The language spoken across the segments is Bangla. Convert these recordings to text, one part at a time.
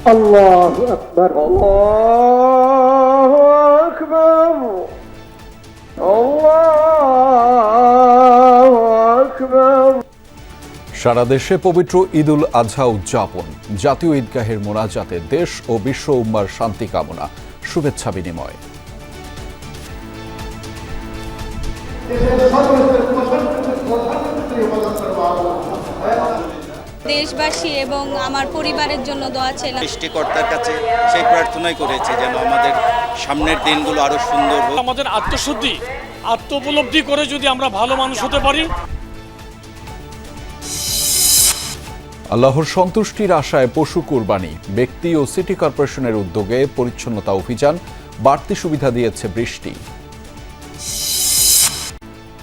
আল্লাহু আকবার, আল্লাহু আকবার, আল্লাহু আকবার। সারা দেশে পবিত্র ঈদুল আজহা উদযাপন, জাতীয় ঈদগাহের মোনাজাতে দেশ ও বিশ্ব উম্মার শান্তি কামনা, শুভেচ্ছা বিনিময়। দেশবাসী এবং আমার পরিবারের জন্য দোয়া ছিলাম। সৃষ্টিকর্তার কাছে সেই প্রার্থনাই করেছে যেন আমাদের সামনের দিনগুলো আরো সুন্দর হোক। আমাদের আত্মশুদ্ধি, আত্ম উপলব্ধি করে যদি আমরা ভালো মানুষ হতে পারি। আল্লাহর সন্তুষ্টির আশায় পশু কুরবানি, ব্যক্তি ও সিটি কর্পোরেশনের উদ্যোগে পরিচ্ছন্নতা অভিযান, বাড়তি সুবিধা দিয়েছে বৃষ্টি।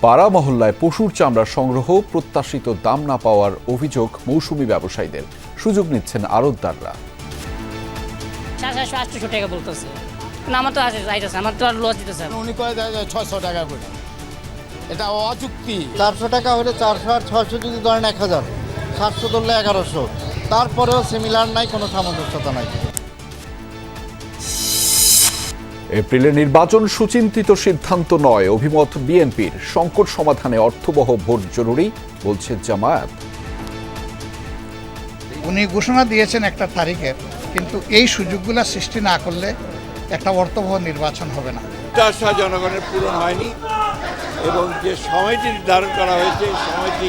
পাড়া মহল্লায় পশুর চামড়া সংগ্রহ, প্রত্যাশিত দাম না পাওয়ার অভিযোগ মৌসুমি ব্যবসায়ীদের, সুযোগ নিচ্ছেন আড়তদাররা। 700-800 টাকা বলতেছে, আমার তো আছে, আমার তো আর লস দিতেছে। উনি কয়ে দেয় 600 টাকা করে, এটা অযুক্তি। 400 টাকা হলে 400 আর 600 যদি ধরেন 1000, 700 ধরলে 1100, তারপরেও সিমিলার নাই, কোনো সামঞ্জস্যতা নাই। এপ্রিলে নির্বাচন সুচিন্তিত সিদ্ধান্ত নয়, অভিমত বিএনপির। সংকট সমাধানে অর্থবহ ভোট জরুরি, বলছে জামায়াত। উনি ঘোষণা দিয়েছেন একটা তারিখে, কিন্তু এই সুযোগগুলো সৃষ্টি না করলে একটা অর্থবহ নির্বাচন হবে না। আশা জনগণের পূরণ হয়নি এবং যে সময়টি নির্ধারণ করা হয়েছে, সময়টি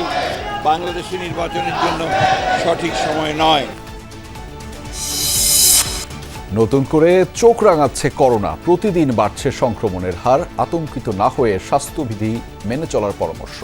বাংলাদেশি নির্বাচনের জন্য সঠিক সময় নয়। নতুন করে চোখ রাঙাচ্ছে করোনা, প্রতিদিন বাড়ছে সংক্রমণের হার। আতঙ্কিত না হয়ে স্বাস্থ্যবিধি মেনে চলার পরামর্শ।